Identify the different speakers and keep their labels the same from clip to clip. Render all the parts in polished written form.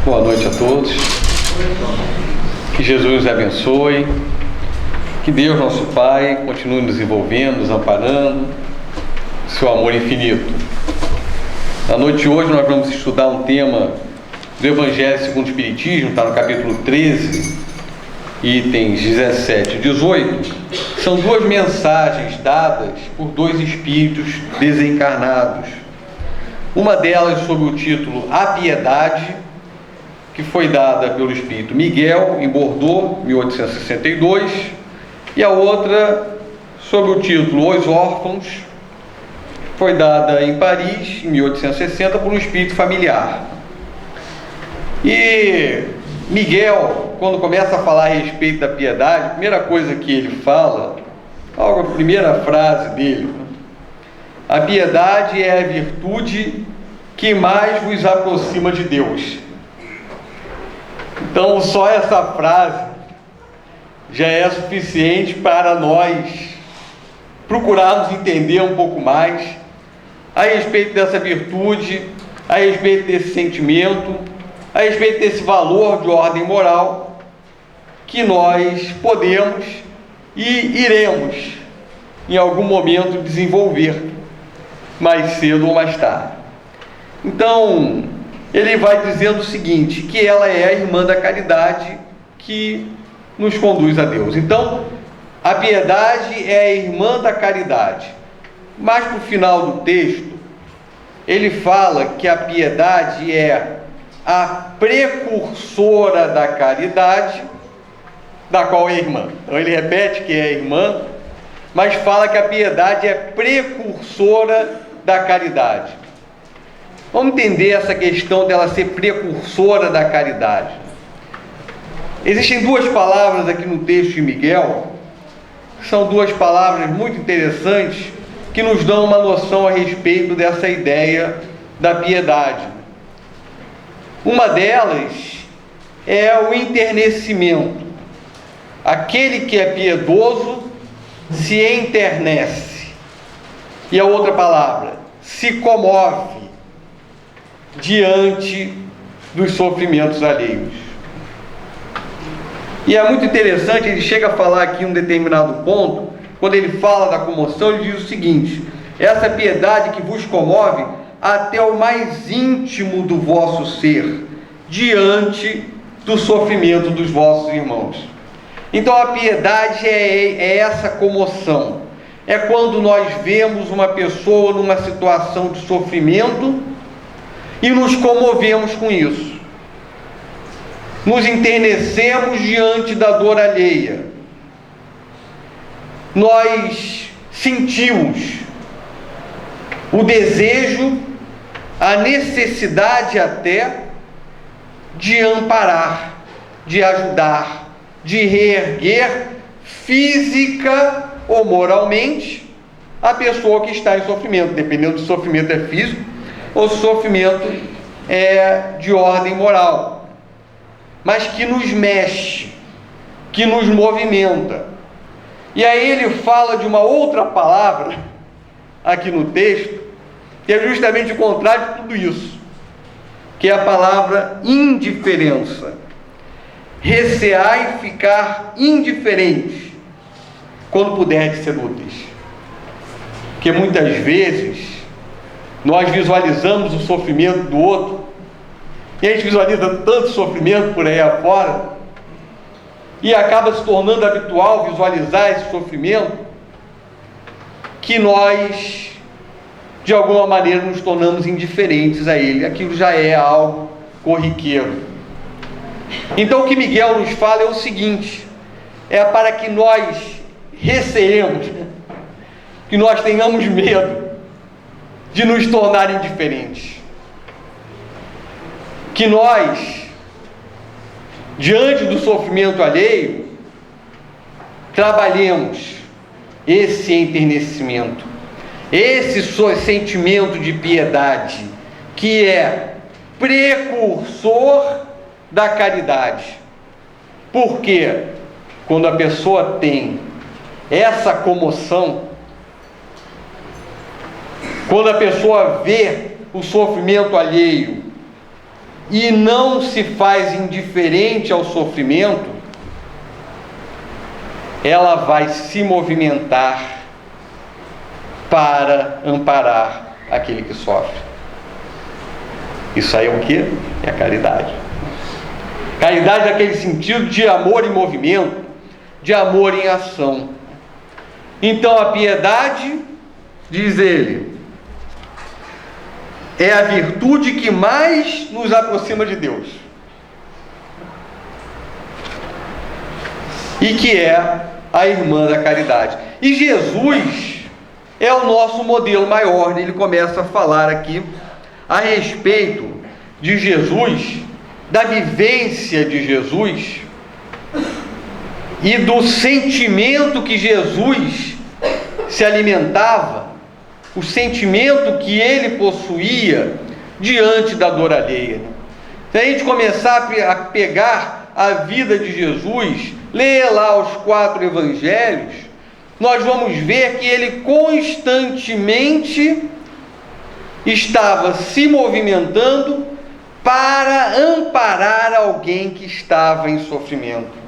Speaker 1: Boa noite a todos. Que Jesus nos abençoe. Que Deus, nosso Pai, continue nos envolvendo, nos amparando, seu amor infinito. Na noite de hoje nós vamos estudar um tema do Evangelho segundo o Espiritismo, está no capítulo 13, itens 17 e 18. São duas mensagens dadas por dois espíritos desencarnados. Uma delas sob o título A Piedade, que foi dada pelo espírito Miguel, em Bordeaux, 1862, e a outra sob o título Os Órfãos, foi dada em Paris, em 1860, por um espírito familiar. E Miguel, quando começa a falar a respeito da piedade, a primeira coisa que ele fala, a primeira frase dele: a piedade é a virtude que mais vos aproxima de Deus. Então, só essa frase já é suficiente para nós procurarmos entender um pouco mais a respeito dessa virtude, a respeito desse sentimento, a respeito desse valor de ordem moral que nós podemos e iremos em algum momento desenvolver, mais cedo ou mais tarde. Então, ele vai dizendo o seguinte, que ela é a irmã da caridade que nos conduz a Deus. Então, a piedade é a irmã da caridade. Mas para o final do texto, ele fala que a piedade é a precursora da caridade, da qual é irmã. Então ele repete que é irmã, mas fala que a piedade é precursora da caridade. Vamos entender essa questão dela ser precursora da caridade. Existem duas palavras aqui no texto de Miguel, são duas palavras muito interessantes, que nos dão uma noção a respeito dessa ideia da piedade. Uma delas é o enternecimento. Aquele que é piedoso se enternece. E a outra palavra, se comove diante dos sofrimentos alheios. E é muito interessante, ele chega a falar aqui em um determinado ponto, quando ele fala da comoção, ele diz o seguinte: essa piedade que vos comove até o mais íntimo do vosso ser, diante do sofrimento dos vossos irmãos. Então a piedade é essa comoção, é quando nós vemos uma pessoa numa situação de sofrimento e nos comovemos com isso, nos enternecemos diante da dor alheia, nós sentimos o desejo, a necessidade até de amparar, de ajudar, de reerguer física ou moralmente a pessoa que está em sofrimento, dependendo se o sofrimento é físico ou se o sofrimento é de ordem moral, mas que nos mexe, que nos movimenta. E aí ele fala de uma outra palavra aqui no texto, que é justamente o contrário de tudo isso, que é a palavra indiferença. Receai ficar indiferentes quando puderdes ser úteis. Porque muitas vezes nós visualizamos o sofrimento do outro, e a gente visualiza tanto sofrimento por aí afora, e acaba se tornando habitual visualizar esse sofrimento, que nós, de alguma maneira, nos tornamos indiferentes a ele. Aquilo já é algo corriqueiro. Então o que Miguel nos fala é o seguinte: é para que nós receemos, que nós tenhamos medo de nos tornar indiferentes, que nós, diante do sofrimento alheio, trabalhemos esse enternecimento, esse sentimento de piedade, que é precursor da caridade. Porque quando a pessoa tem essa comoção, quando a pessoa vê o sofrimento alheio e não se faz indiferente ao sofrimento, ela vai se movimentar para amparar aquele que sofre. Isso aí é o quê? É a caridade. Caridade naquele sentido de amor em movimento, de amor em ação. Então a piedade, diz ele, é a virtude que mais nos aproxima de Deus. E que é a irmã da caridade. E Jesus é o nosso modelo maior. Ele começa a falar aqui a respeito de Jesus, da vivência de Jesus e do sentimento que Jesus se alimentava, o sentimento que ele possuía diante da dor alheia. Se a gente começar a pegar a vida de Jesus, ler lá os 4 evangelhos, nós vamos ver que ele constantemente estava se movimentando para amparar alguém que estava em sofrimento,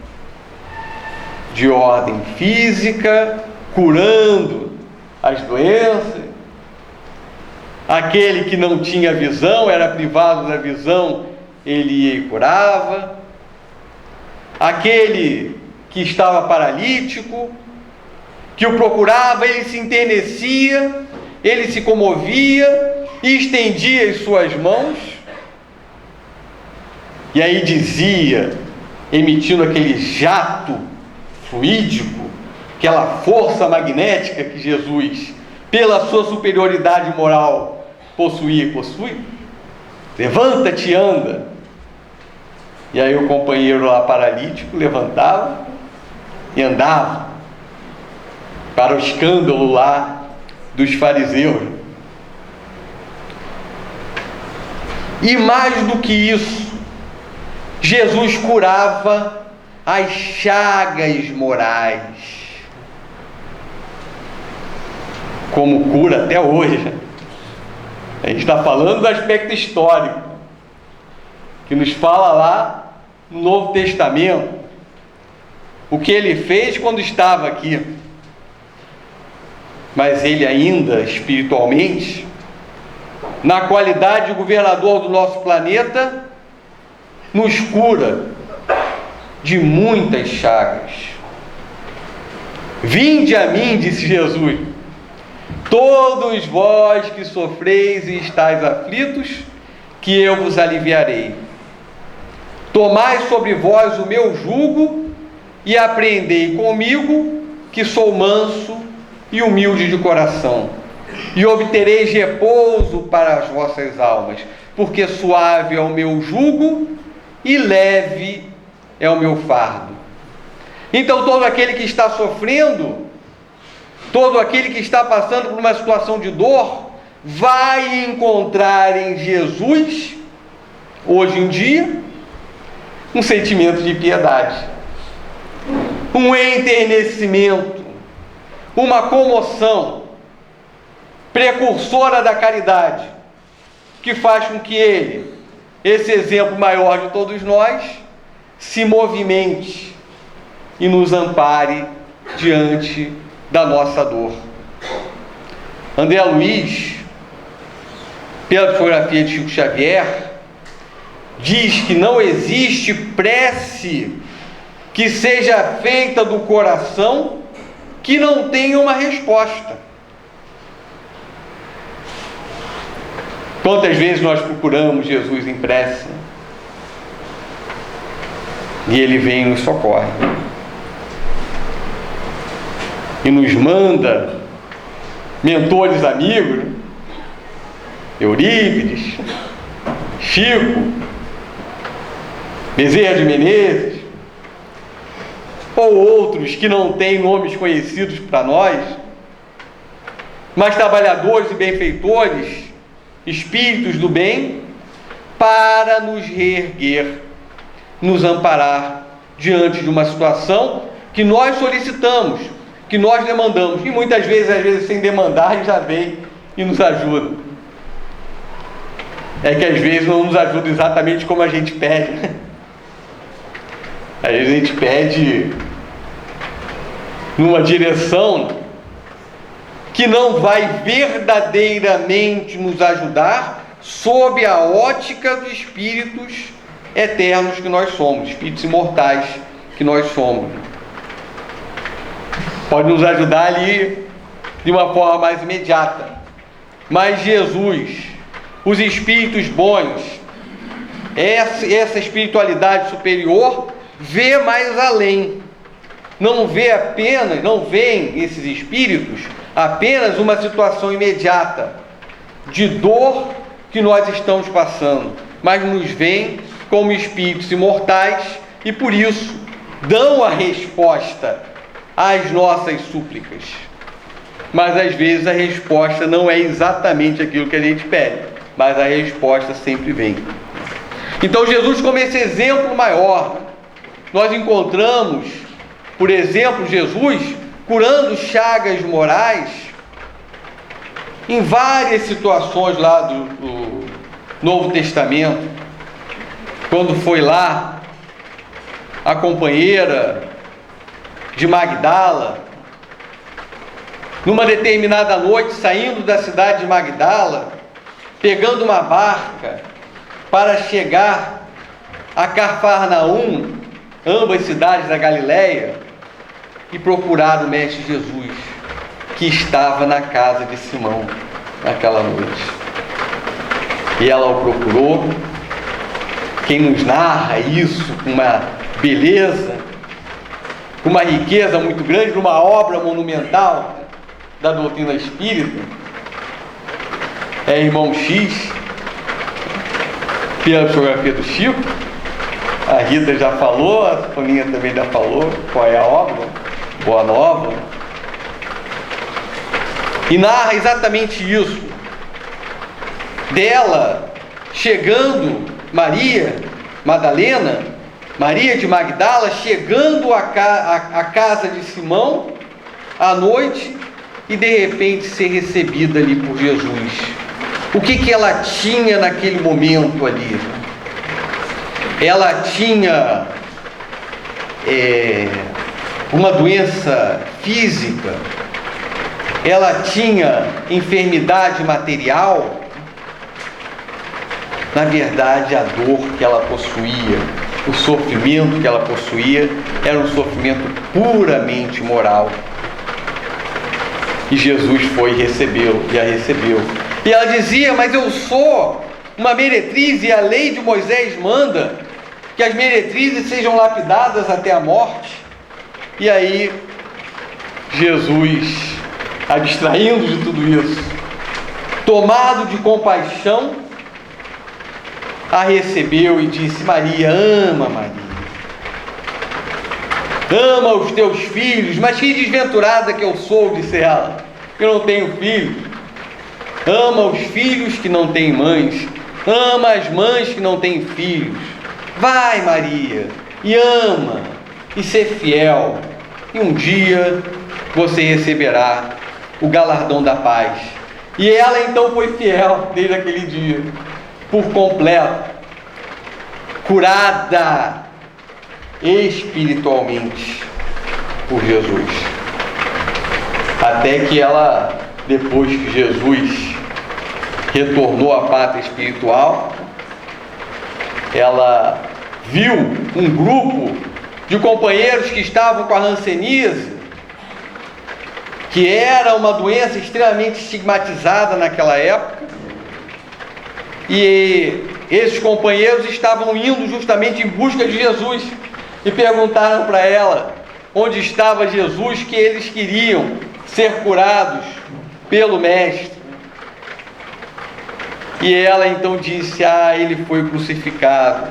Speaker 1: de ordem física, curando as doenças. Aquele que não tinha visão, era privado da visão, ele ia e curava. Aquele que estava paralítico, que o procurava, ele se enternecia, ele se comovia e estendia as suas mãos, e aí dizia, emitindo aquele jato fluídico, aquela força magnética que Jesus, pela sua superioridade moral, possuía e possui: levanta-te e anda. E aí o companheiro lá paralítico levantava e andava, para o escândalo lá dos fariseus. E mais do que isso, Jesus curava as chagas morais, como cura até hoje. A gente está falando do aspecto histórico, que nos fala lá no Novo Testamento, o que ele fez quando estava aqui. Mas ele ainda, espiritualmente, na qualidade de governador do nosso planeta, nos cura de muitas chagas. Vinde a mim, disse Jesus, todos vós que sofreis e estáis aflitos, que eu vos aliviarei. Tomai sobre vós o meu jugo e aprendei comigo, que sou manso e humilde de coração, e obtereis repouso para as vossas almas, porque suave é o meu jugo e leve é o meu fardo. Então todo aquele que está sofrendo, todo aquele que está passando por uma situação de dor, vai encontrar em Jesus, hoje em dia, um sentimento de piedade, um enternecimento, uma comoção precursora da caridade, que faz com que ele, esse exemplo maior de todos nós, se movimente e nos ampare diante da nossa dor. André Luiz, pela psicografia de Chico Xavier, diz que não existe prece que seja feita do coração que não tenha uma resposta. Quantas vezes nós procuramos Jesus em prece e Ele vem e nos socorre e nos manda mentores amigos, Eurípides, Chico, Bezerra de Menezes, ou outros que não têm nomes conhecidos para nós, mas trabalhadores e benfeitores, espíritos do bem, para nos reerguer, nos amparar diante de uma situação que nós solicitamos, que nós demandamos, e muitas vezes, às vezes sem demandar, já vem e nos ajuda. é que às vezes não nos ajuda exatamente como a gente pede. Às vezes a gente pede numa direção que não vai verdadeiramente nos ajudar sob a ótica dos espíritos eternos que nós somos, espíritos imortais que nós somos. Pode nos ajudar ali de uma forma mais imediata, mas Jesus, os espíritos bons, essa espiritualidade superior vê mais além. Não veem esses espíritos apenas uma situação imediata de dor que nós estamos passando, mas nos veem como espíritos imortais e por isso dão a resposta às nossas súplicas. Mas às vezes a resposta não é exatamente aquilo que a gente pede, mas a resposta sempre vem. Então Jesus, como esse exemplo maior, nós encontramos, por exemplo, Jesus curando chagas morais em várias situações lá do Novo Testamento. Quando foi lá a companheira de Magdala, numa determinada noite, saindo da cidade de Magdala, pegando uma barca para chegar a Cafarnaum, ambas cidades da Galileia, e procurar o Mestre Jesus, que estava na casa de Simão naquela noite. E ela o procurou. Quem nos narra isso com uma beleza, com uma riqueza muito grande, numa obra monumental da doutrina espírita, é irmão X, pela psicografia do Chico. A Rita já falou, a Soninha também já falou qual é a obra, Boa Nova, e narra exatamente isso, dela chegando, Maria Madalena, Maria de Magdala, chegando à casa de Simão à noite e de repente ser recebida ali por Jesus. O que ela tinha naquele momento ali? Ela tinha uma doença física, ela tinha enfermidade material. Na verdade, a dor que ela possuía, o sofrimento que ela possuía, era um sofrimento puramente moral. E Jesus foi recebê-lo e a recebeu. E ela dizia: mas eu sou uma meretriz e a lei de Moisés manda que as meretrizes sejam lapidadas até a morte. E aí Jesus, abstraindo de tudo isso, tomado de compaixão, a recebeu e disse: Maria, ama os teus filhos. Mas que desventurada que eu sou, disse ela, eu não tenho filhos. Ama os filhos que não têm mães, ama as mães que não têm filhos. Vai, Maria, e ama, e ser fiel, e um dia você receberá o galardão da paz. E ela então foi fiel desde aquele dia, por completo, curada espiritualmente por Jesus. Até que ela, depois que Jesus retornou à pátria espiritual, ela viu um grupo de companheiros que estavam com a hanseníase, que era uma doença extremamente estigmatizada naquela época, e esses companheiros estavam indo justamente em busca de Jesus e perguntaram para ela onde estava Jesus, que eles queriam ser curados pelo Mestre. E ela então disse: ele foi crucificado.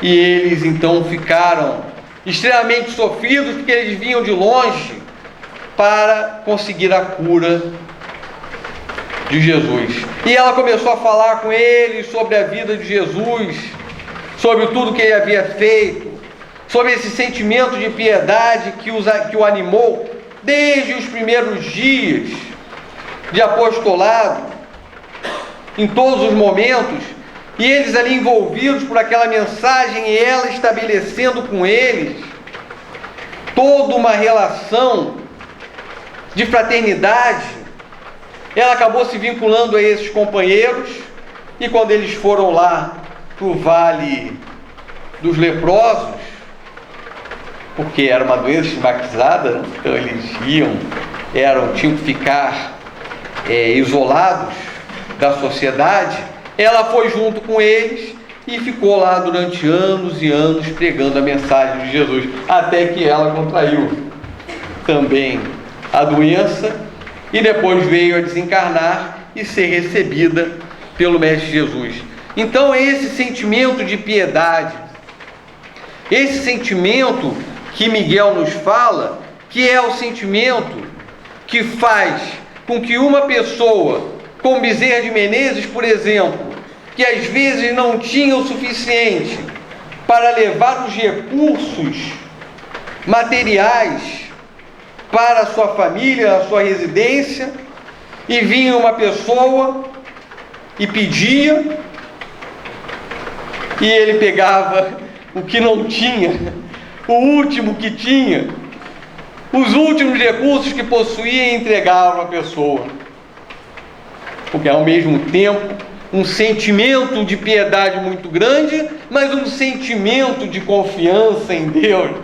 Speaker 1: E eles então ficaram extremamente sofridos, porque eles vinham de longe para conseguir a cura de Jesus. E ela começou a falar com eles sobre a vida de Jesus, sobre tudo que ele havia feito, sobre esse sentimento de piedade que o animou desde os primeiros dias de apostolado. em todos os momentos, e eles ali envolvidos por aquela mensagem, e ela estabelecendo com eles toda uma relação de fraternidade. Ela acabou se vinculando a esses companheiros, e quando eles foram lá para o Vale dos Leprosos, porque era uma doença estigmatizada, né? Então eles tinham que ficar isolados da sociedade. Ela foi junto com eles e ficou lá durante anos e anos pregando a mensagem de Jesus, até que ela contraiu também a doença e depois veio a desencarnar e ser recebida pelo Mestre Jesus. Então esse sentimento de piedade, esse sentimento que Miguel nos fala, que é o sentimento que faz com que uma pessoa, como Bezerra de Menezes, por exemplo, que às vezes não tinha o suficiente para levar os recursos materiais para a sua família, a sua residência, e vinha uma pessoa e pedia, e ele pegava o que não tinha, o último que tinha, os últimos recursos que possuía, e entregava à pessoa. Porque ao mesmo tempo um sentimento de piedade muito grande, mas um sentimento de confiança em Deus,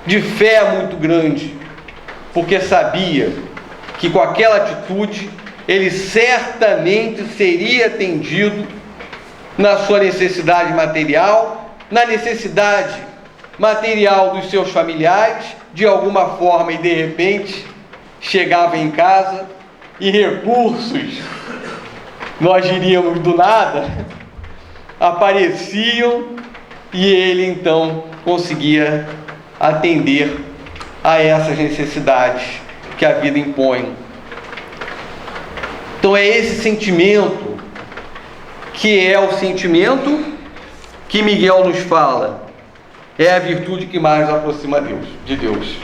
Speaker 1: de fé muito grande, porque sabia que com aquela atitude ele certamente seria atendido na sua necessidade material, na necessidade material dos seus familiares, de alguma forma, e de repente chegava em casa e recursos, nós diríamos do nada, apareciam, e ele então conseguia atender a essas necessidades que a vida impõe. Então é esse sentimento que é o sentimento que Miguel nos fala, é a virtude que mais nos aproxima de Deus.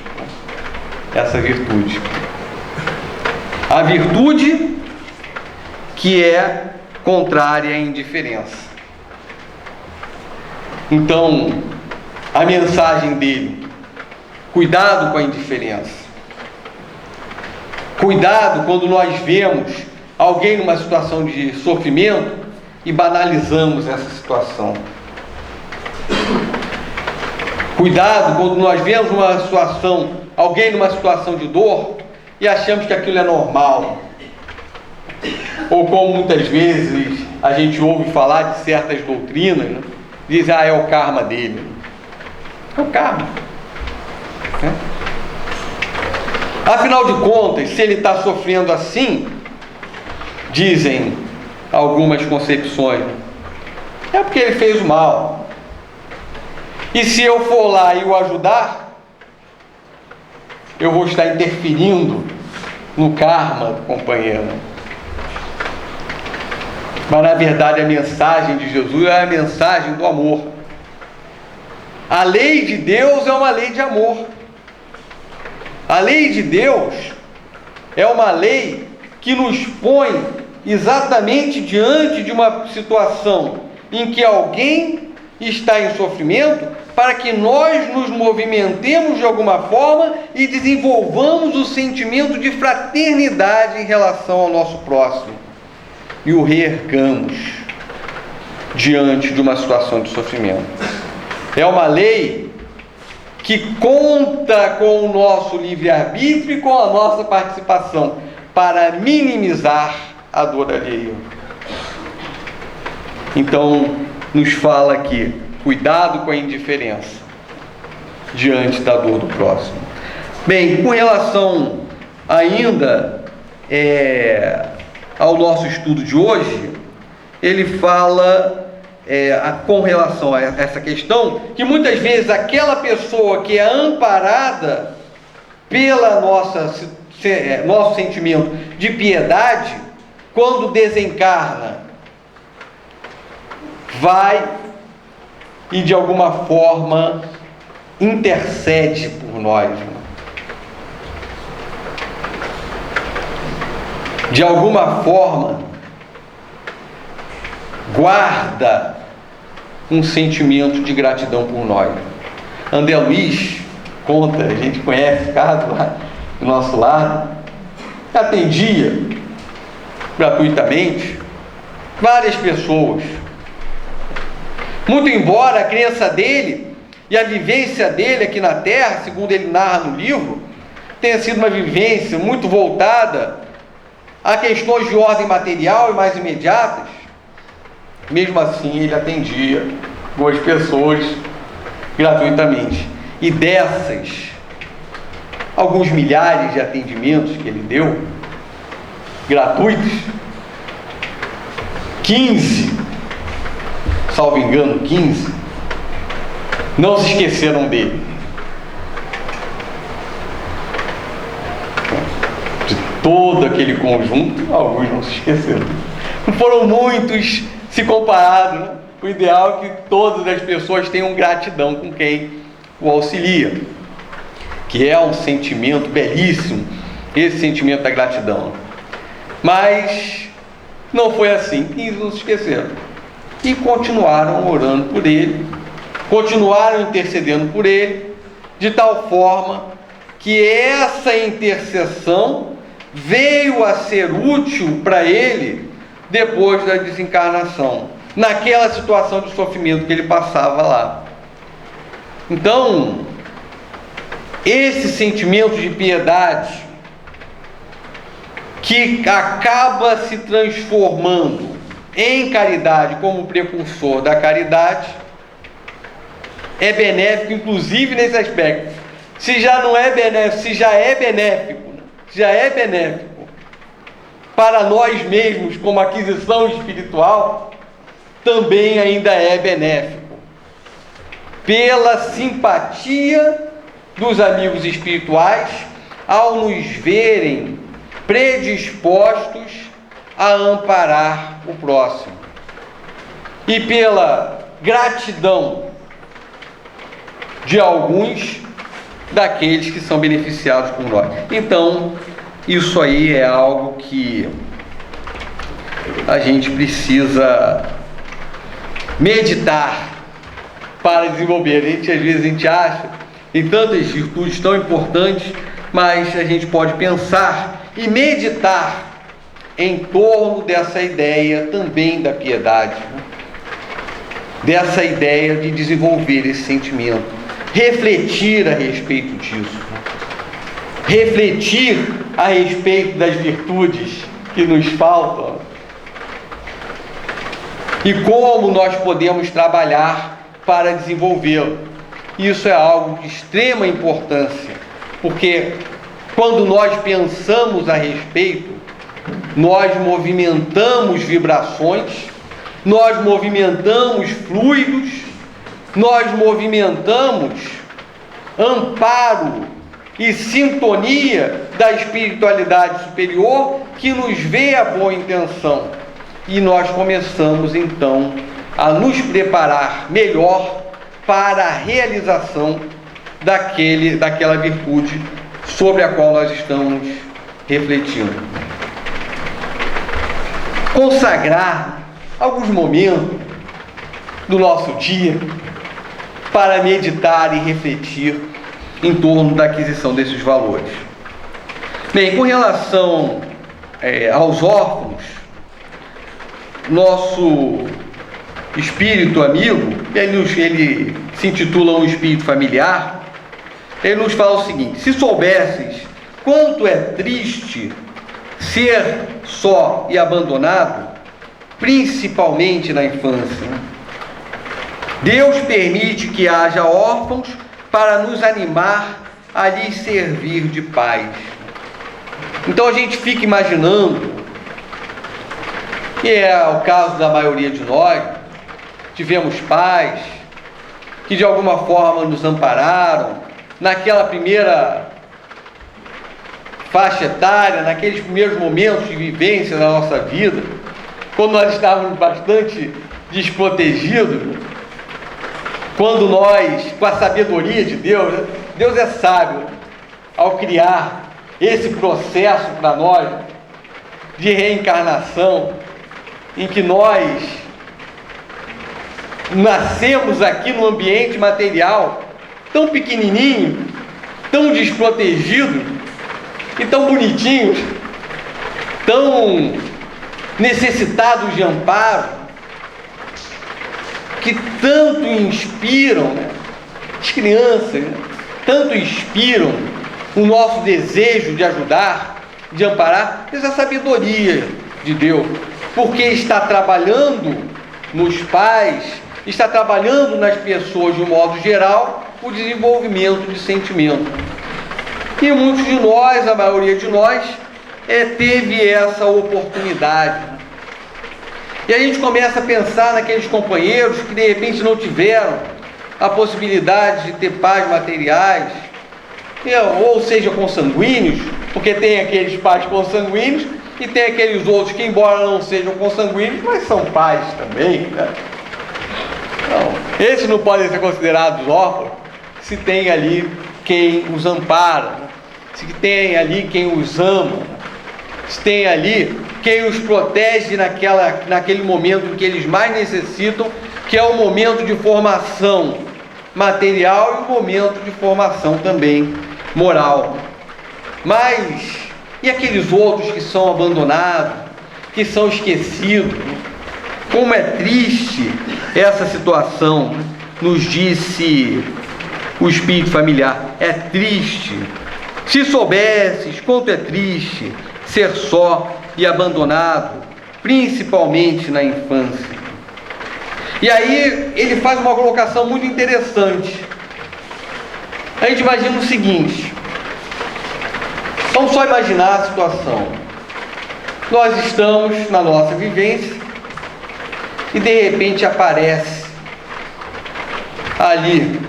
Speaker 1: Essa virtude. A virtude que é contrária à indiferença. Então, a mensagem dele: cuidado com a indiferença. Cuidado quando nós vemos alguém numa situação de sofrimento e banalizamos essa situação. Cuidado quando nós vemos alguém numa situação de dor e achamos que aquilo é normal. Ou como muitas vezes a gente ouve falar de certas doutrinas, né? Diz, é o karma dele. É o karma. Afinal de contas, se ele está sofrendo assim, dizem algumas concepções, é porque ele fez o mal. E se eu for lá e o ajudar, eu vou estar interferindo no karma do companheiro. Mas na verdade a mensagem de Jesus é a mensagem do amor. A lei de Deus é uma lei de amor. A lei de Deus é uma lei que nos põe exatamente diante de uma situação em que alguém está em sofrimento, para que nós nos movimentemos de alguma forma e desenvolvamos o sentimento de fraternidade em relação ao nosso próximo e o reergamos diante de uma situação de sofrimento. É uma lei que conta com o nosso livre-arbítrio e com a nossa participação para minimizar a dor alheia. Então, nos fala aqui: cuidado com a indiferença diante da dor do próximo. Bem, com relação ainda ao nosso estudo de hoje, ele fala com relação a essa questão, que muitas vezes aquela pessoa que é amparada pela nosso sentimento de piedade, quando desencarna, vai e de alguma forma intercede por nós. De alguma forma guarda um sentimento de gratidão por nós. André Luiz conta, a gente conhece o caso lá do nosso lado, atendia gratuitamente várias pessoas. Muito embora a crença dele e a vivência dele aqui na Terra, segundo ele narra no livro, tenha sido uma vivência muito voltada a questões de ordem material e mais imediatas, mesmo assim ele atendia boas pessoas gratuitamente. E dessas, alguns milhares de atendimentos que ele deu, gratuitos, 15, salvo engano, 15, não se esqueceram dele. De todo aquele conjunto, alguns não se esqueceram. Não foram muitos se comparado, né? O ideal é que todas as pessoas tenham gratidão com quem o auxilia, que é um sentimento belíssimo, esse sentimento da gratidão. Mas não foi assim, 15 não se esqueceram. E continuaram orando por ele, continuaram intercedendo por ele, de tal forma que essa intercessão veio a ser útil para ele depois da desencarnação, naquela situação de sofrimento que ele passava lá. Então, esse sentimento de piedade que acaba se transformando em caridade como precursor da caridade é benéfico, inclusive nesse aspecto. Se já não é benéfico, se já é benéfico para nós mesmos como aquisição espiritual, também ainda é benéfico pela simpatia dos amigos espirituais ao nos verem predispostos a amparar o próximo, e pela gratidão de alguns daqueles que são beneficiados por nós. Então, isso aí é algo que a gente precisa meditar para desenvolver. Às vezes a gente acha em tantas virtudes tão importantes, mas a gente pode pensar e meditar em torno dessa ideia também da piedade, né? Dessa ideia de desenvolver esse sentimento, refletir a respeito disso, né? Refletir a respeito das virtudes que nos faltam e como nós podemos trabalhar para desenvolvê-lo. Isso é algo de extrema importância, porque quando nós pensamos a respeito, nós movimentamos vibrações, nós movimentamos fluidos, nós movimentamos amparo e sintonia da espiritualidade superior que nos vê a boa intenção. E nós começamos então a nos preparar melhor para a realização daquela virtude sobre a qual nós estamos refletindo. Consagrar alguns momentos do nosso dia para meditar e refletir em torno da aquisição desses valores. Bem, com relação aos órfãos, nosso espírito amigo, ele se intitula um espírito familiar, ele nos fala o seguinte: se soubesses quanto é triste ser só e abandonado, principalmente na infância, Deus permite que haja órfãos para nos animar a lhes servir de pais. Então a gente fica imaginando, que é o caso da maioria de nós, tivemos pais que de alguma forma nos ampararam naquela primeira faixa etária, naqueles primeiros momentos de vivência da nossa vida, quando nós estávamos bastante desprotegidos, quando nós, com a sabedoria de Deus, Deus é sábio ao criar esse processo para nós de reencarnação, em que nós nascemos aqui no ambiente material tão pequenininho, tão desprotegido e tão bonitinhos, tão necessitados de amparo, que tanto inspiram, né? As crianças, né? Tanto inspiram o nosso desejo de ajudar, de amparar. Essa sabedoria de Deus, porque está trabalhando nos pais, está trabalhando nas pessoas de um modo geral, o desenvolvimento de sentimento. E muitos de nós, a maioria de nós, teve essa oportunidade. E a gente começa a pensar naqueles companheiros que de repente não tiveram a possibilidade de ter pais materiais, ou seja, consanguíneos, porque tem aqueles pais consanguíneos e tem aqueles outros que, embora não sejam consanguíneos, mas são pais também, né? Então, esses não podem ser considerados órfãos se tem ali quem os ampara, né? Se tem ali quem os ama, se tem ali quem os protege naquele momento em que eles mais necessitam, que é o momento de formação material e o momento de formação também moral. Mas, e aqueles outros que são abandonados, que são esquecidos? Como é triste essa situação, nos disse o espírito familiar. É triste. Se soubesses quanto é triste ser só e abandonado, principalmente na infância. E aí ele faz uma colocação muito interessante. A gente imagina o seguinte: vamos só imaginar a situação. Nós estamos na nossa vivência e de repente aparece ali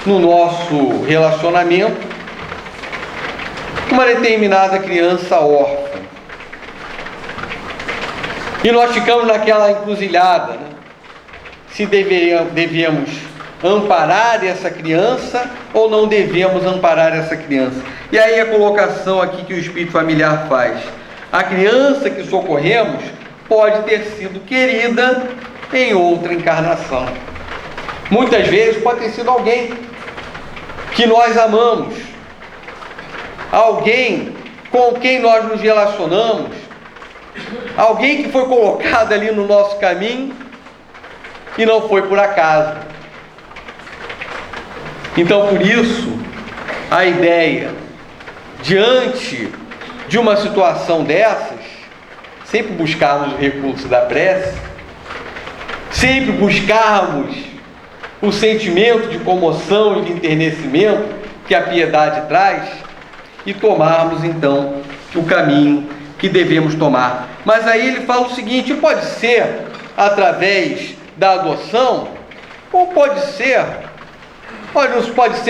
Speaker 1: no nosso relacionamento uma determinada criança órfã. E nós ficamos naquela encruzilhada, né? Se devemos amparar essa criança ou não devemos amparar essa criança. E aí a colocação aqui que o espírito familiar faz: a criança que socorremos pode ter sido querida em outra encarnação. Muitas vezes pode ter sido alguém que nós amamos, alguém com quem nós nos relacionamos, alguém que foi colocado ali no nosso caminho e não foi por acaso. Então, por isso, a ideia, diante de uma situação dessas, sempre buscarmos o recurso da prece, sempre buscarmos o sentimento de comoção e de enternecimento que a piedade traz e tomarmos então o caminho que devemos tomar. Mas aí ele fala o seguinte: pode ser através da adoção, ou pode ser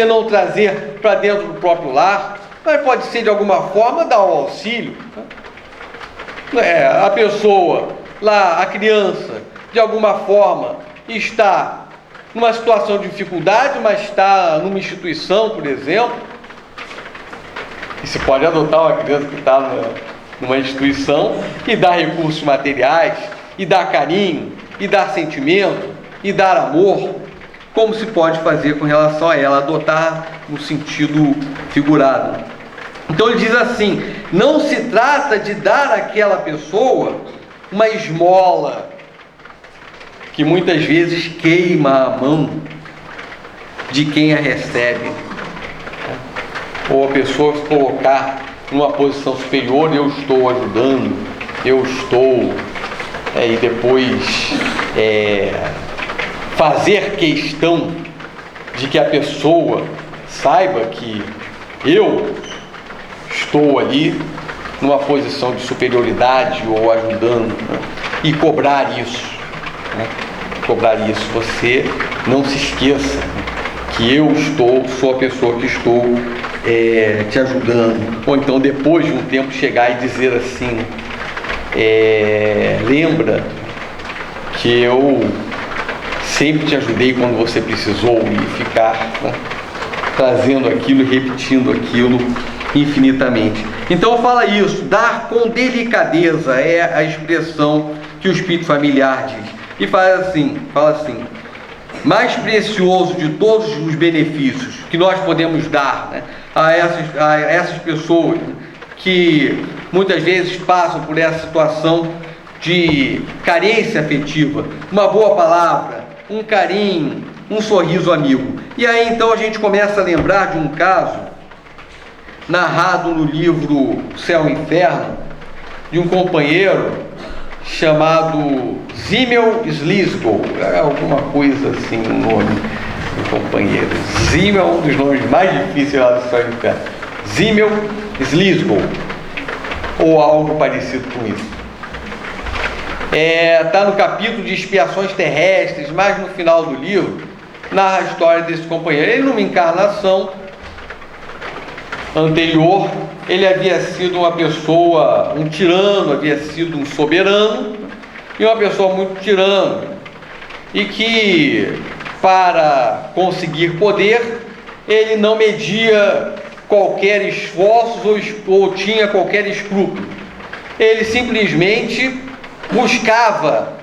Speaker 1: não trazer para dentro do próprio lar, mas pode ser de alguma forma dar um auxílio. A pessoa lá, a criança, de alguma forma está numa situação de dificuldade, mas está numa instituição, por exemplo, e se pode adotar uma criança que está numa instituição e dar recursos materiais, e dar carinho, e dar sentimento, e dar amor, como se pode fazer com relação a ela, adotar no sentido figurado. Então ele diz assim: não se trata de dar àquela pessoa uma esmola que muitas vezes queima a mão de quem a recebe, ou a pessoa se colocar numa posição superior: eu estou ajudando, eu estou, e depois fazer questão de que a pessoa saiba que eu estou ali numa posição de superioridade ou ajudando, né? E cobrar isso, né? Cobrar isso. Você não se esqueça, né, que eu sou a pessoa que estou te ajudando. Ou então, depois de um tempo, chegar e dizer assim: lembra que eu sempre te ajudei quando você precisou, e ficar, né, trazendo aquilo e repetindo aquilo infinitamente. Então fala isso: dar com delicadeza é a expressão que o espírito familiar diz. E fala assim: mais precioso de todos os benefícios que nós podemos dar, né, a essas pessoas que muitas vezes passam por essa situação de carência afetiva, uma boa palavra, um carinho, um sorriso amigo. E aí então a gente começa a lembrar de um caso narrado no livro Céu e Inferno, de um companheiro chamado Zimmel Slisgow, alguma coisa assim o nome do companheiro. Zimmel é um dos nomes mais difíceis lá do Céu e Inferno. Zimmel Slisgow, ou algo parecido com isso. Está no capítulo de expiações terrestres, mas no final do livro narra a história desse companheiro. Ele, numa encarnação anterior, ele havia sido uma pessoa, um tirano, havia sido um soberano e uma pessoa muito tirana, e que para conseguir poder ele não media qualquer esforço ou tinha qualquer escrúpulo. Ele simplesmente buscava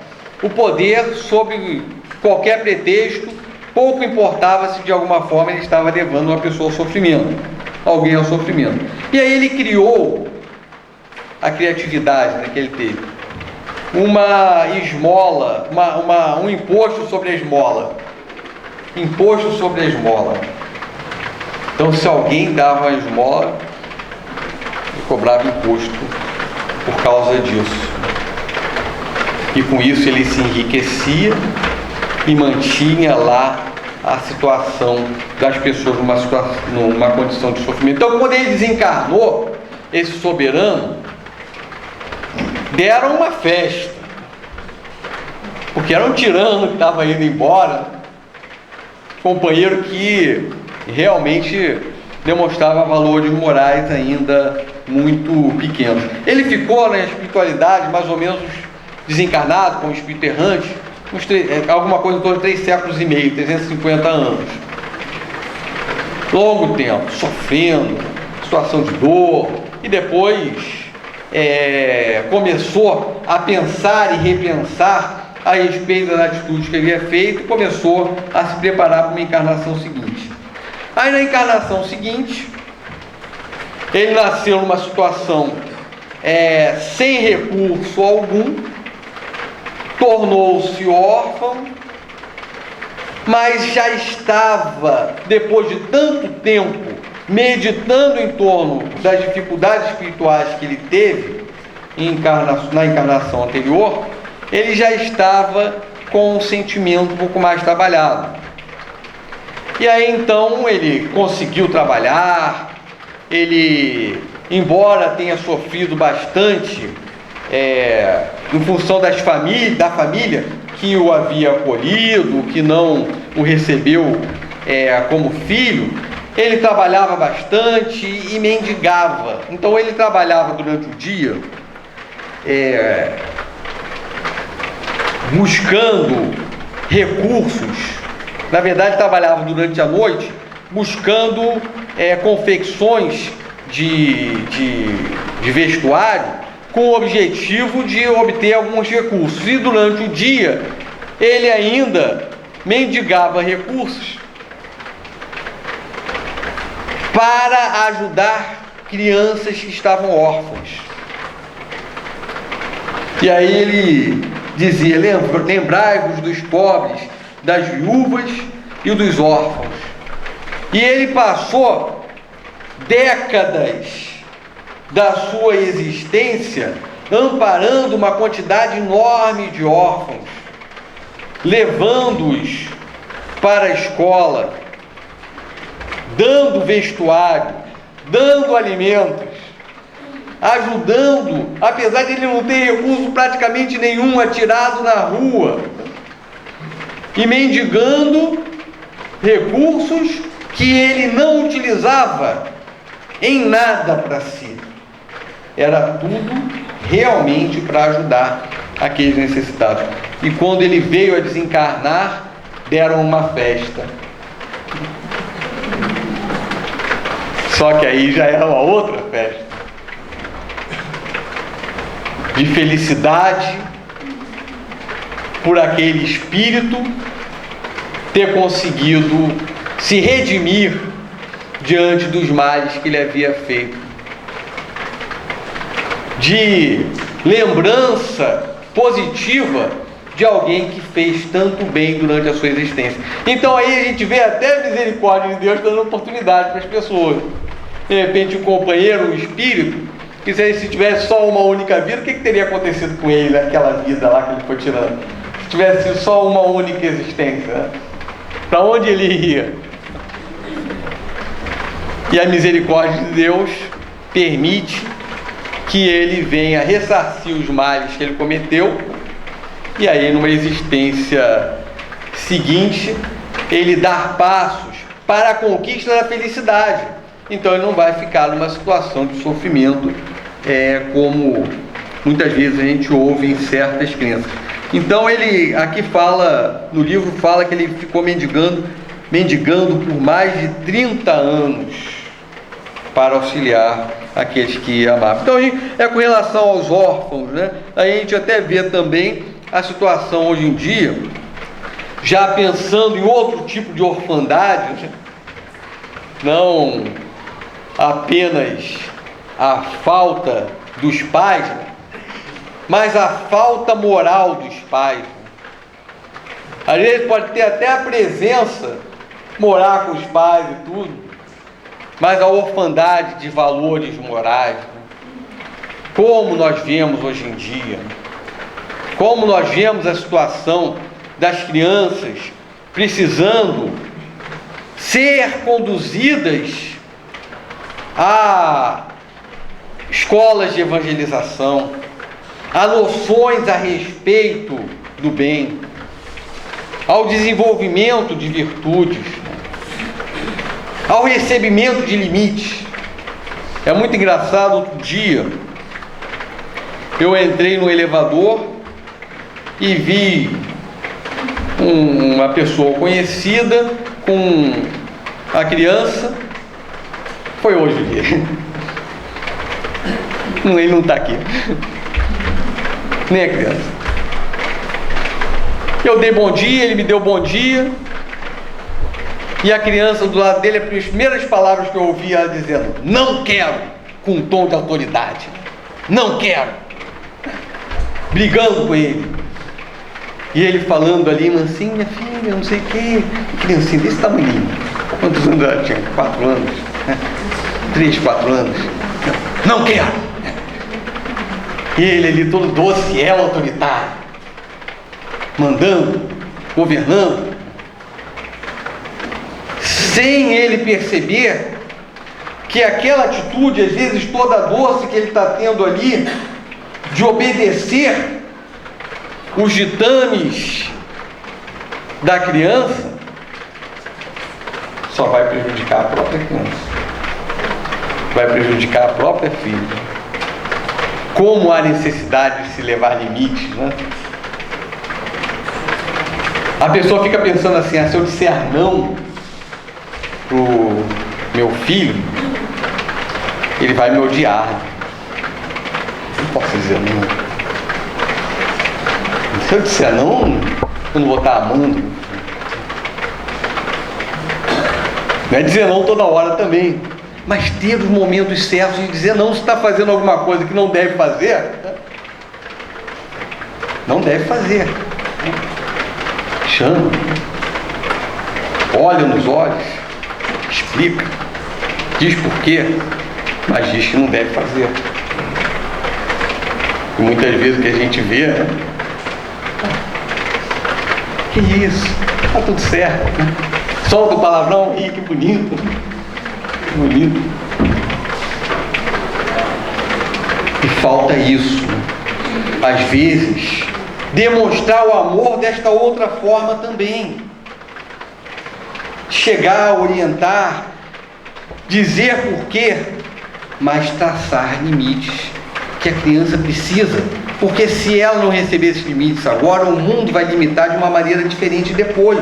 Speaker 1: o poder sob qualquer pretexto, pouco importava se de alguma forma ele estava levando uma pessoa ao sofrimento, alguém ao sofrimento. E aí ele criou a criatividade, né, que ele teve, uma esmola, um imposto sobre a esmola. Imposto sobre a esmola. Então, se alguém dava uma esmola, ele cobrava imposto por causa disso. E com isso ele se enriquecia e mantinha lá a situação das pessoas numa condição de sofrimento. Então, quando ele desencarnou, esse soberano, deram uma festa, porque era um tirano que estava indo embora, companheiro que realmente demonstrava valores morais ainda muito pequenos. Ele ficou na espiritualidade mais ou menos desencarnado, como espírito errante, alguma coisa em torno de 3 séculos e meio, 350 anos. Longo tempo, sofrendo, situação de dor, e depois começou a pensar e repensar a respeito das atitudes que ele havia feito e começou a se preparar para uma encarnação seguinte. Aí na encarnação seguinte, ele nasceu numa situação sem recurso algum, tornou-se órfão, mas já estava, depois de tanto tempo, meditando em torno das dificuldades espirituais que ele teve na encarnação anterior, ele já estava com um sentimento um pouco mais trabalhado. E aí então ele conseguiu trabalhar, ele, embora tenha sofrido bastante em função da família que o havia acolhido, que não o recebeu como filho, ele trabalhava bastante e mendigava. Então ele trabalhava durante o dia buscando recursos. Na verdade, trabalhava durante a noite buscando confecções de vestuário, com o objetivo de obter alguns recursos. E durante o dia ele ainda mendigava recursos para ajudar crianças que estavam órfãs. E aí ele dizia: lembrai-vos dos pobres, das viúvas e dos órfãos. E ele passou décadas da sua existência amparando uma quantidade enorme de órfãos, levando-os para a escola, dando vestuário, dando alimentos, ajudando, apesar de ele não ter recurso praticamente nenhum, atirado na rua e mendigando recursos que ele não utilizava em nada para si. Era tudo realmente para ajudar aqueles necessitados. E quando ele veio a desencarnar, deram uma festa. Só que aí já era uma outra festa de felicidade por aquele espírito ter conseguido se redimir diante dos males que ele havia feito. De lembrança positiva de alguém que fez tanto bem durante a sua existência. Então aí a gente vê até a misericórdia de Deus dando oportunidade para as pessoas. De repente um companheiro, um espírito, que se tivesse só uma única vida, o que teria acontecido com ele naquela vida lá que ele foi tirando? Se tivesse só uma única existência, né? Para onde ele iria? E a misericórdia de Deus permite que ele venha ressarcir os males que ele cometeu, e aí numa existência seguinte ele dar passos para a conquista da felicidade. Então ele não vai ficar numa situação de sofrimento, como muitas vezes a gente ouve em certas crenças. Então ele aqui fala, no livro fala que ele ficou mendigando por mais de 30 anos para auxiliar aqueles que amavam. Então é com relação aos órfãos, né? Aí a gente até vê também a situação hoje em dia, já pensando em outro tipo de orfandade, né? Não apenas a falta dos pais, mas a falta moral dos pais. Às vezes pode ter até a presença, morar com os pais e tudo, mas a orfandade de valores morais, como nós vemos hoje em dia, como nós vemos a situação das crianças precisando ser conduzidas a escolas de evangelização, a noções a respeito do bem, ao desenvolvimento de virtudes, ao recebimento de limites. É muito engraçado, outro dia eu entrei no elevador e vi uma pessoa conhecida com a criança. Foi hoje o dia. Ele não está aqui, nem a criança. Eu dei bom dia, ele me deu bom dia, e a criança do lado dele, as primeiras palavras que eu ouvi ela dizendo: não quero, com um tom de autoridade, não quero, brigando com ele, e ele falando ali, mansinho, minha filha, não sei o que, criancinha desse tamanho, quantos anos ela tinha? 4 anos, 3, 4 anos, não quero. E ele ali todo doce, ela autoritário, mandando, governando, sem ele perceber que aquela atitude, às vezes toda doce que ele está tendo ali, de obedecer os ditames da criança, só vai prejudicar a própria criança, vai prejudicar a própria filha. Como há necessidade de se levar limites, né? A pessoa fica pensando assim: se eu disser não pro meu filho, ele vai me odiar. Não posso dizer não. Se eu disser não, eu não vou estar amando. Não é dizer não toda hora também, mas ter os momentos certos de dizer não. Se está fazendo alguma coisa que não deve fazer, não deve fazer. Chama, olha nos olhos, explica, diz por quê, mas diz que não deve fazer. E muitas vezes o que a gente vê, que isso, está tudo certo, solta o palavrão, ih, que bonito, bonito. E falta isso, às vezes, demonstrar o amor desta outra forma também. Chegar a orientar, dizer porquê, mas traçar limites que a criança precisa, porque se ela não receber esses limites agora, o mundo vai limitar de uma maneira diferente depois.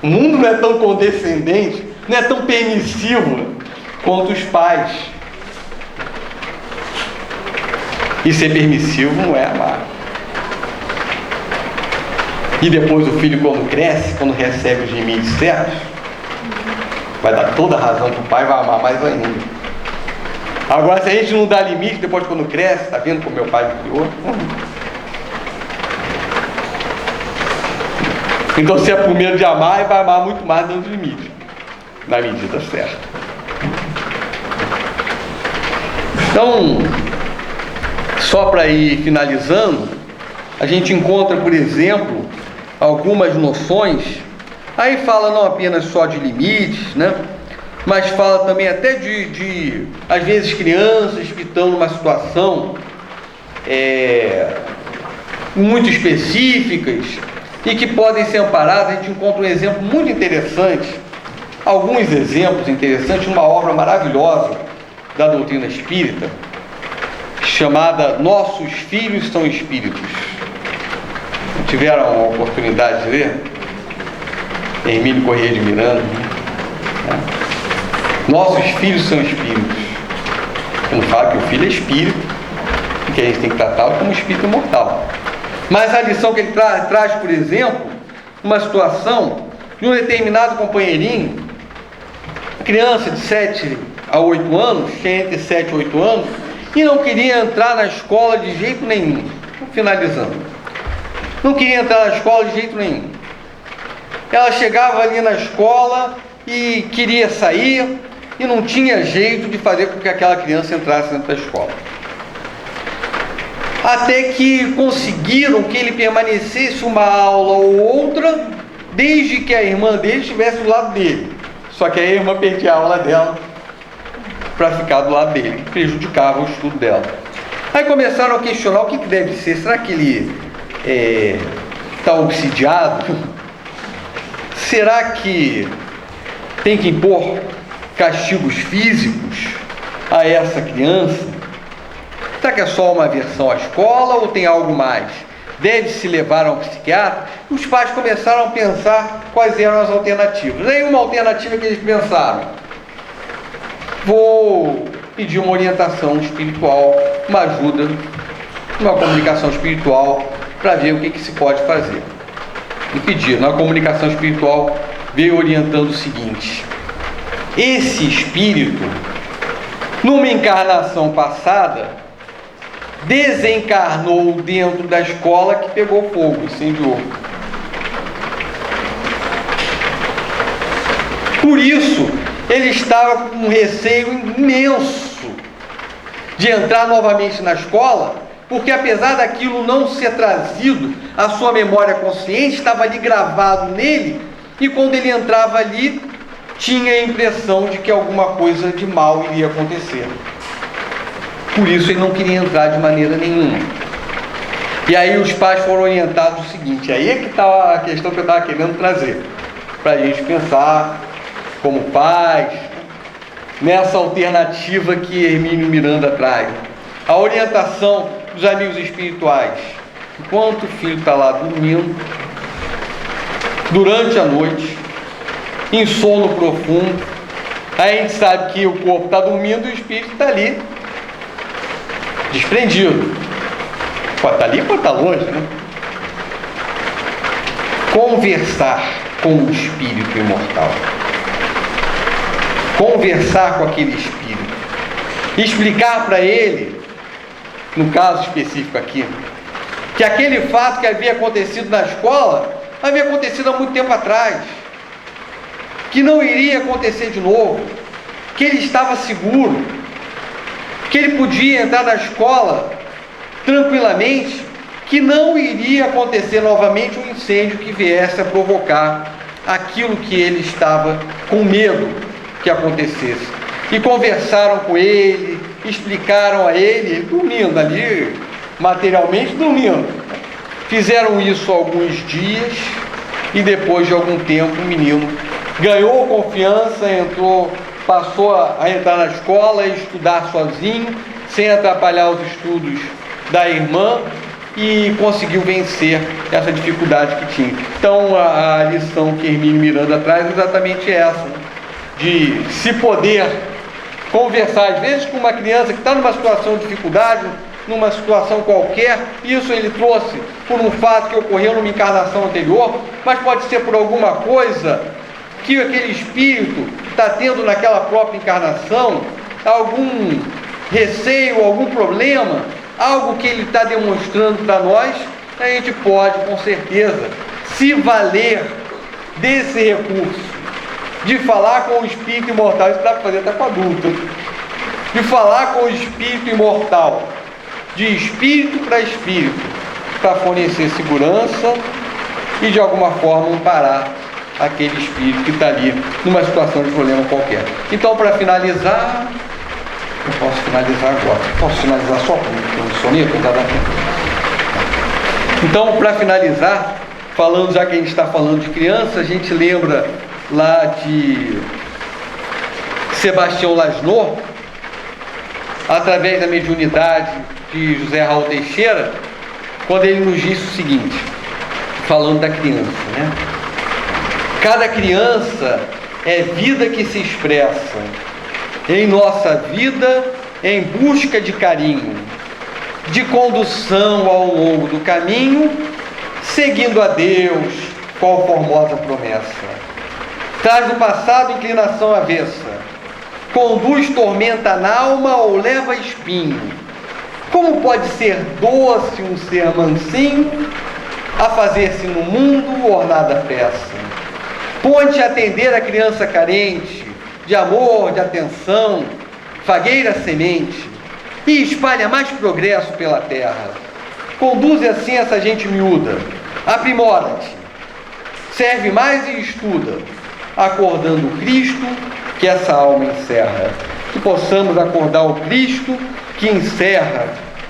Speaker 1: O mundo não é tão condescendente, não é tão permissivo quanto os pais. E ser permissivo não é amar. E depois o filho, quando cresce, quando recebe os limites certos, vai dar toda a razão para o pai, vai amar mais ainda. Agora, se a gente não dá limite depois quando cresce, está vendo como meu pai me criou? Então, se é por medo de amar, vai amar muito mais dando limite, na medida certa. Então, só para ir finalizando, a gente encontra, por exemplo, algumas noções, aí fala não apenas só de limites, né? Mas fala também até de às vezes, crianças que estão numa situação muito específicas e que podem ser amparadas. A gente encontra um exemplo muito interessante, alguns exemplos interessantes, uma obra maravilhosa da doutrina espírita, chamada Nossos Filhos São Espíritos. Tiveram a oportunidade de ler? Hermínio Corrêa de Miranda. Nossos filhos são espíritos. Não fala que o filho é espírito e que a gente tem que tratá-lo como espírito imortal. Mas a lição que ele traz, por exemplo, uma situação de um determinado companheirinho, criança de 7 a 8 anos, tinha entre 7 e 8 anos, e não queria entrar na escola de jeito nenhum. Finalizando. Não queria entrar na escola de jeito nenhum. Ela chegava ali na escola e queria sair e não tinha jeito de fazer com que aquela criança entrasse dentro da escola. Até que conseguiram que ele permanecesse uma aula ou outra, desde que a irmã dele estivesse do lado dele. Só que aí a irmã perdia a aula dela para ficar do lado dele, prejudicava o estudo dela. Aí começaram a questionar o que deve ser. Será que ele está obsidiado? Será que tem que impor castigos físicos a essa criança? Será que é só uma aversão à escola ou tem algo mais? Deve-se levar a um psiquiatra? E os pais começaram a pensar quais eram as alternativas. Aí uma alternativa que eles pensaram: vou pedir uma orientação espiritual, uma ajuda, uma comunicação espiritual, para ver o que se pode fazer. E pediram. A comunicação espiritual veio orientando o seguinte: esse espírito, numa encarnação passada, desencarnou dentro da escola que pegou fogo, incendiou. Por isso, ele estava com um receio imenso de entrar novamente na escola, porque apesar daquilo não ser trazido à sua memória consciente, estava ali gravado nele, e quando ele entrava ali, tinha a impressão de que alguma coisa de mal iria acontecer. Por isso ele não queria entrar de maneira nenhuma. E aí os pais foram orientados o seguinte, aí é que está a questão que eu estava querendo trazer, para a gente pensar como pais, nessa alternativa que Hermínio Miranda traz. A orientação dos amigos espirituais. Enquanto o filho está lá dormindo, durante a noite, em sono profundo, aí a gente sabe que o corpo está dormindo e o espírito está ali, desprendido. Pode estar ali, pode estar longe, né? Conversar com o espírito imortal. Conversar com aquele espírito. Explicar para ele, no caso específico aqui, que aquele fato que havia acontecido na escola havia acontecido há muito tempo atrás, que não iria acontecer de novo, que ele estava seguro, que ele podia entrar na escola tranquilamente, que não iria acontecer novamente um incêndio que viesse a provocar aquilo que ele estava com medo que acontecesse. E conversaram com ele, explicaram a ele, dormindo ali, materialmente dormindo. Fizeram isso alguns dias e depois de algum tempo o menino ganhou confiança, passou a entrar na escola e estudar sozinho, sem atrapalhar os estudos da irmã, e conseguiu vencer essa dificuldade que tinha. Então a lição que Hermínio Miranda traz é exatamente essa, de se poder conversar, às vezes, com uma criança que está numa situação de dificuldade, numa situação qualquer. Isso ele trouxe por um fato que ocorreu numa encarnação anterior, mas pode ser por alguma coisa que aquele espírito está tendo naquela própria encarnação, algum receio, algum problema, algo que ele está demonstrando para nós. A gente pode, com certeza, se valer desse recurso, de falar com o espírito imortal. Isso dá para fazer até com adulto, de falar com o espírito imortal, de espírito para espírito, para fornecer segurança e de alguma forma amparar aquele espírito que está ali numa situação de problema qualquer. Então, para finalizar, eu posso finalizar agora, posso finalizar só com o soneto? Então, para finalizar, falando, já que a gente está falando de criança, a gente lembra lá de Sebastião Lasnaux, através da mediunidade de José Raul Teixeira, quando ele nos disse o seguinte, falando da criança, né? Cada criança é vida que se expressa em nossa vida em busca de carinho, de condução ao longo do caminho, seguindo a Deus, qual formosa promessa. Traz do passado inclinação avessa, conduz tormenta na alma ou leva espinho. Como pode ser doce um ser mansinho, a fazer-se no mundo ornada peça? Ponte a atender a criança carente, de amor, de atenção, fagueira semente, e espalha mais progresso pela terra. Conduz assim essa gente miúda, aprimora-te, serve mais e estuda, acordando o Cristo que essa alma encerra. Que possamos acordar o Cristo que encerra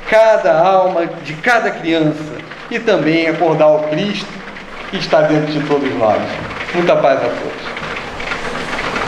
Speaker 1: cada alma de cada criança e também acordar o Cristo que está dentro de todos nós. Muita paz a todos.